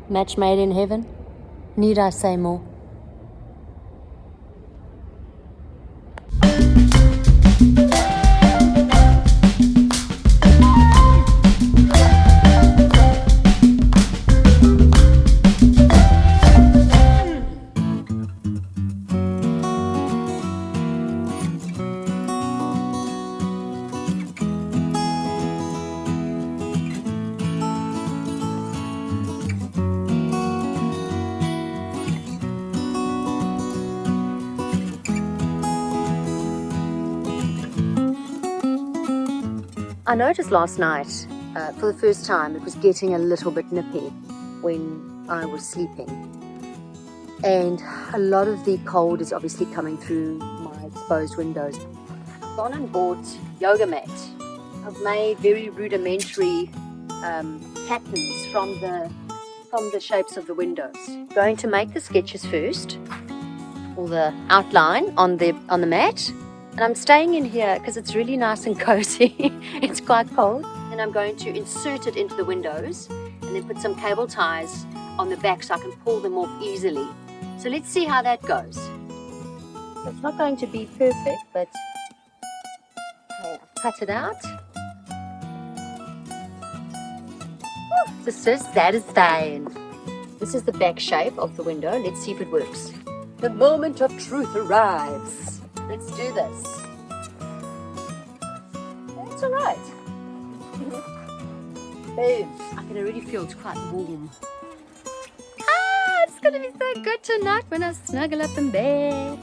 Match made in heaven? Need I say more? I noticed last night, for the first time, it was getting a little bit nippy when I was sleeping. And a lot of the cold is obviously coming through my exposed windows. I've gone and bought yoga mat. I've made very rudimentary patterns from the shapes of the windows. Going to make the sketches first, or the outline on the mat. And I'm staying in here because it's really nice and cozy. It's quite cold. And I'm going to insert it into the windows and then put some cable ties on the back so I can pull them off easily. So let's see how that goes. It's not going to be perfect, but okay, I've cut it out. Oh, this is satisfying. This is the back shape of the window. Let's see if it works. The moment of truth arrives. Let's do this. That's all right. Boom. I can already feel it's quite warm. It's gonna be so good tonight when I snuggle up in bed.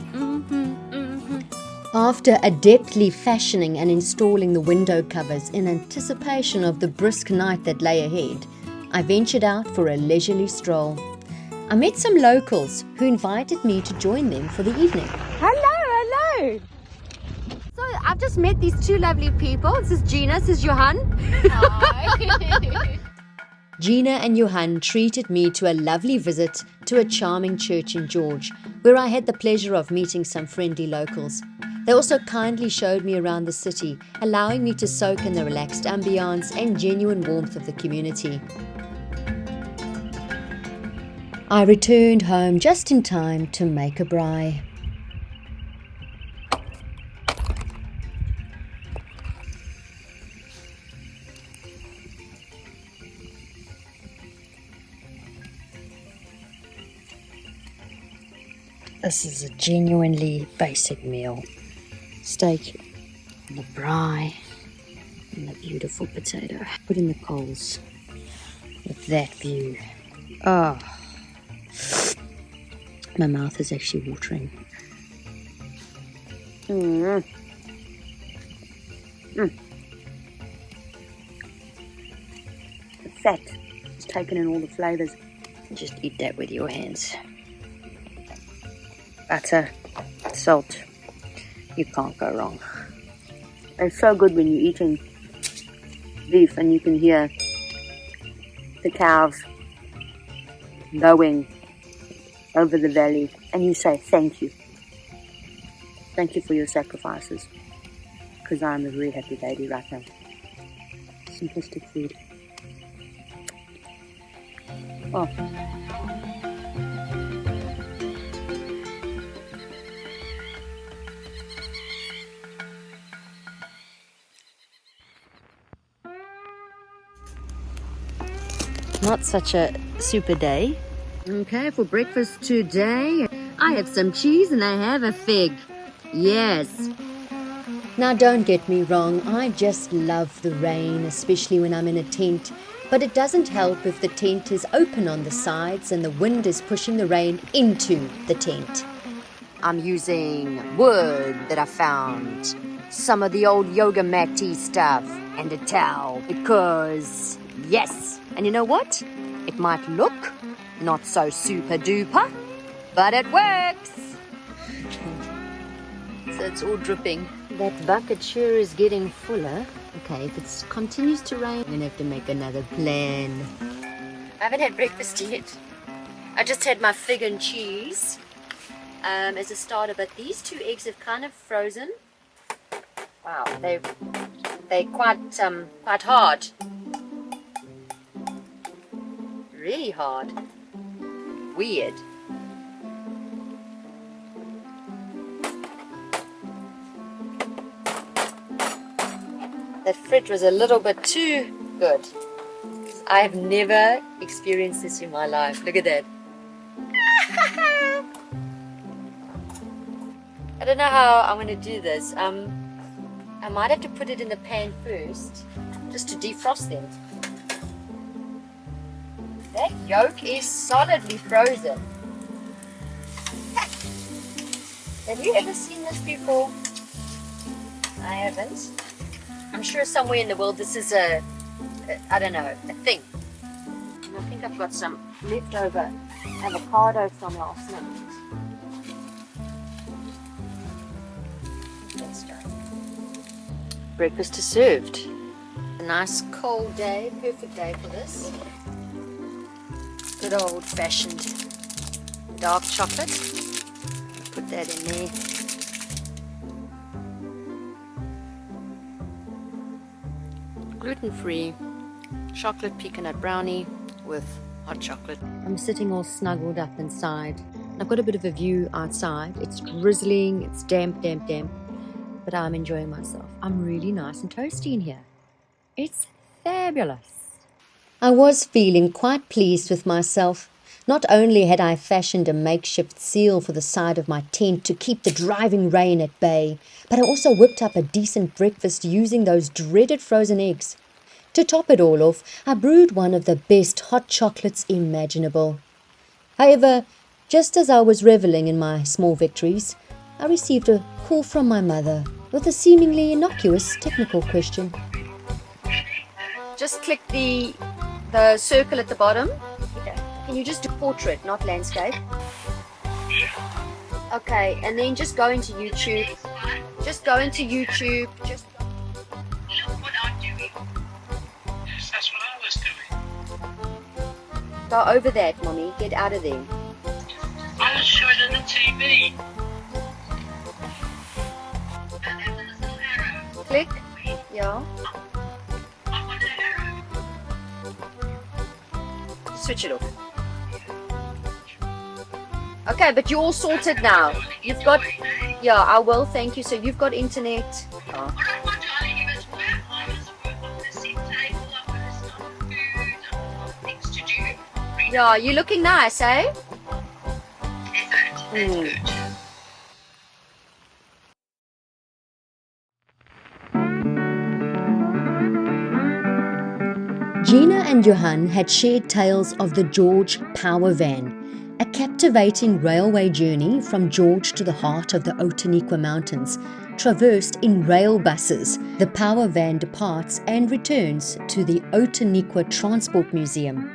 After adeptly fashioning and installing the window covers in anticipation of the brisk night that lay ahead, I ventured out for a leisurely stroll. I met some locals who invited me to join them for the evening. Hello. So I've just met these two lovely people. This is Gina, this is Johan. Hi. Gina and Johan treated me to a lovely visit to a charming church in George, where I had the pleasure of meeting some friendly locals. They also kindly showed me around the city, allowing me to soak in the relaxed ambience and genuine warmth of the community. I returned home just in time to make a braai. This is a genuinely basic meal. Steak, and the braai, and the beautiful potato. Put in the coals with that view. Oh, my mouth is actually watering. The fat is taken in all the flavors. Just eat that with your hands. Butter, salt, you can't go wrong. It's so good when you're eating beef and you can hear the cows lowing over the valley and you say thank you. Thank you for your sacrifices, because I'm a very happy lady right now. Simplistic food. Oh. Not such a super day. Okay, for breakfast today, I have some cheese and I have a fig. Yes. Now don't get me wrong, I just love the rain, especially when I'm in a tent. But it doesn't help if the tent is open on the sides and the wind is pushing the rain into the tent. I'm using wood that I found, some of the old yoga mat-y stuff, and a towel because, yes. And you know what? It might look not so super duper, but it works. So it's all dripping. That bucket sure is getting fuller. Okay, if it continues to rain, I'm gonna have to make another plan. I haven't had breakfast yet. I just had my fig and cheese as a starter, but these two eggs have kind of frozen. Wow, they're quite hard. really hard. Weird. That fridge was a little bit too good. I have never experienced this in my life. Look at that. I don't know how I'm going to do this. I might have to put it in the pan first, just to defrost them. That yolk is solidly frozen. Have you ever seen this before? I haven't. I'm sure somewhere in the world this is I don't know, a thing. And I think I've got some leftover avocado from last night. Breakfast is served. A nice cold day, perfect day for this. Good old-fashioned dark chocolate. Put that in there. Gluten-free chocolate pecan brownie with hot chocolate. I'm sitting all snuggled up inside. I've got a bit of a view outside. It's drizzling, it's damp, but I'm enjoying myself. I'm really nice and toasty in here. It's fabulous. I was feeling quite pleased with myself. Not only had I fashioned a makeshift seal for the side of my tent to keep the driving rain at bay, but I also whipped up a decent breakfast using those dreaded frozen eggs. To top it all off, I brewed one of the best hot chocolates imaginable. However, just as I was reveling in my small victories, I received a call from my mother with a seemingly innocuous technical question. Just click the circle at the bottom. Can you just do portrait, not landscape? Okay, and then just go into YouTube. Just go into YouTube. Just look what I'm doing. Yes, that's what I was doing. Go over that, Mommy. Get out of there. I was showing on the TV. And there's a little arrow. Click. Yeah. I want an arrow. Switch it off. Okay, but you're all sorted now. You've got, yeah, I will, thank you. So you've got internet. Oh. Yeah, you're looking nice, eh? That's good. Gina and Johan had shared tales of the George Powervan, a captivating railway journey from George to the heart of the Outeniqua Mountains, traversed in rail buses. The Powervan departs and returns to the Outeniqua Transport Museum.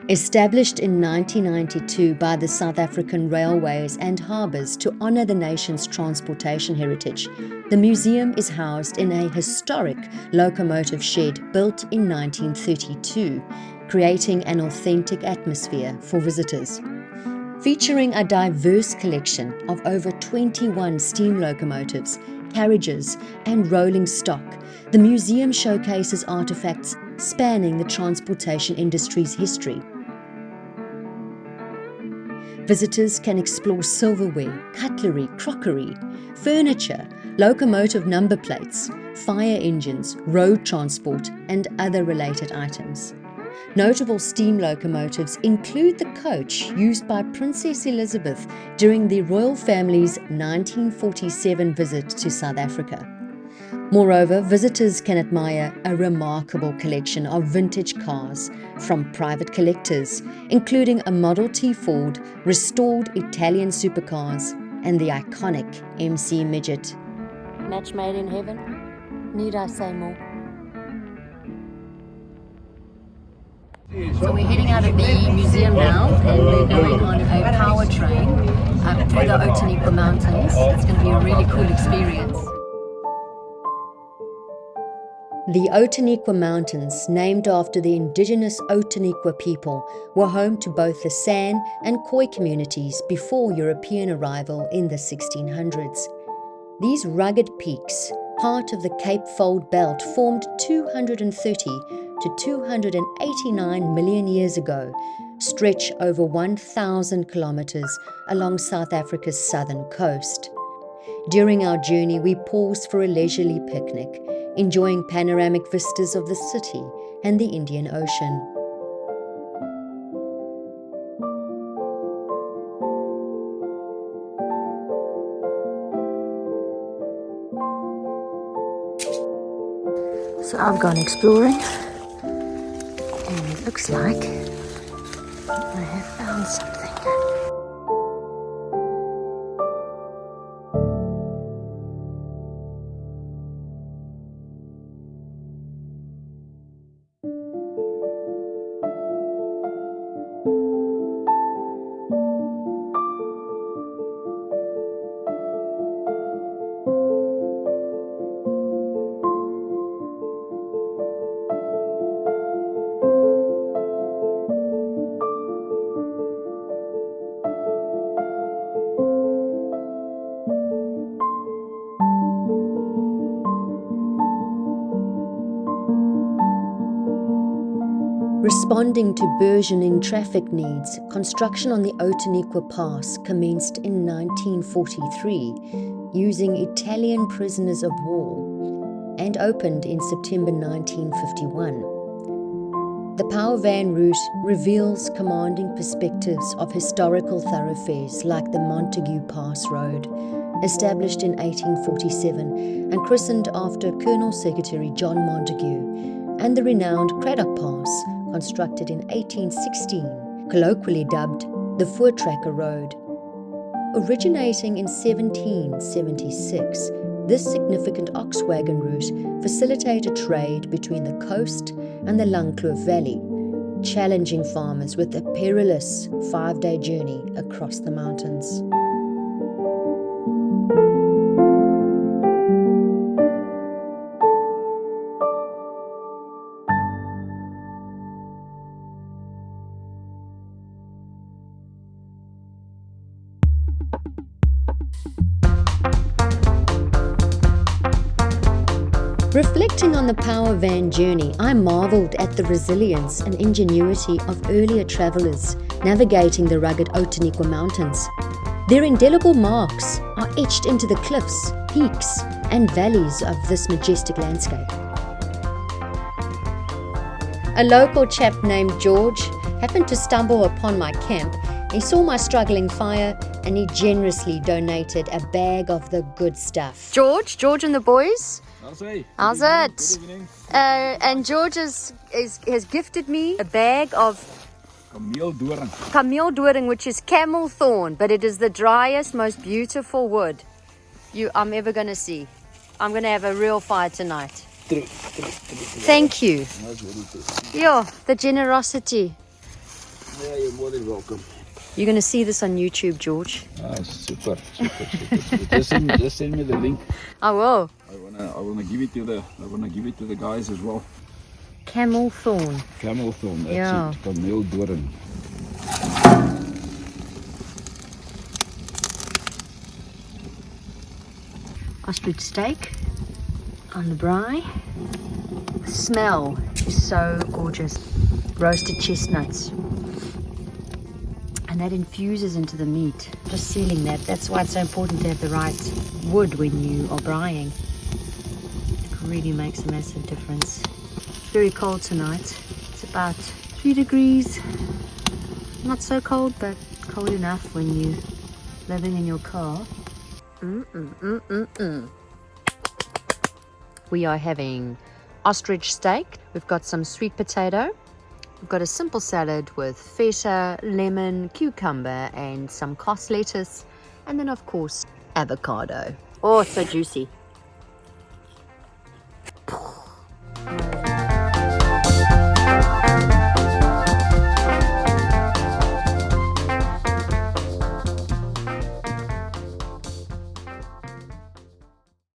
Established in 1992 by the South African Railways and Harbours to honour the nation's transportation heritage, the museum is housed in a historic locomotive shed built in 1932, creating an authentic atmosphere for visitors. Featuring a diverse collection of over 21 steam locomotives, carriages and rolling stock, the museum showcases artefacts spanning the transportation industry's history. Visitors can explore silverware, cutlery, crockery, furniture, locomotive number plates, fire engines, road transport, and other related items. Notable steam locomotives include the coach used by Princess Elizabeth during the royal family's 1947 visit to South Africa. Moreover, visitors can admire a remarkable collection of vintage cars from private collectors, including a Model T Ford, restored Italian supercars, and the iconic MC Midget. Match made in heaven? Need I say more? So we're heading out of the museum now, and we're going on a power train up through the Outeniqua Mountains. It's going to be a really cool experience. The Outeniqua Mountains, named after the indigenous Outeniqua people, were home to both the San and Khoi communities before European arrival in the 1600s. These rugged peaks, part of the Cape Fold Belt, formed 230 to 289 million years ago stretch over 1,000 kilometers along South Africa's southern coast. During our journey, we paused for a leisurely picnic, enjoying panoramic vistas of the city and the Indian Ocean. So I've gone exploring, and it looks like I have found something. Responding to burgeoning traffic needs, construction on the Outeniqua Pass commenced in 1943 using Italian prisoners of war and opened in September 1951. The Powervan route reveals commanding perspectives of historical thoroughfares like the Montague Pass Road, established in 1847 and christened after Colonel Secretary John Montague, and the renowned Craddock Pass, constructed in 1816, colloquially dubbed the Voortrekker Road. Originating in 1776, this significant ox wagon route facilitated trade between the coast and the Langkloof Valley, challenging farmers with a perilous 5-day journey across the mountains. Reflecting on the Powervan journey, I marveled at the resilience and ingenuity of earlier travelers navigating the rugged Outeniqua Mountains. Their indelible marks are etched into the cliffs, peaks, and valleys of this majestic landscape. A local chap named George happened to stumble upon my camp. He saw my struggling fire and he generously donated a bag of the good stuff. George and the boys? How's it? And George has gifted me a bag of cameel doring, which is camel thorn, but it is the driest, most beautiful wood I'm ever going to see. I'm going to have a real fire tonight. Thank you. Yeah, the generosity. Yeah, you're more than welcome. You're going to see this on YouTube, George. Super. Just send me the link. I will. I wanna give it to the guys as well. Camel thorn. That's yeah. It. Cameel doring. Ostrich steak on the braai. The smell is so gorgeous. Roasted chestnuts. And that infuses into the meat, just sealing that. That's why it's so important to have the right wood when you are braaiing. It really makes a massive difference. It's very cold tonight. It's about 3 degrees. Not so cold, but cold enough when you're living in your car. We are having ostrich steak. We've got some sweet potato. We've got a simple salad with feta, lemon, cucumber, and some cos lettuce. And then, of course, avocado. Oh, it's so juicy.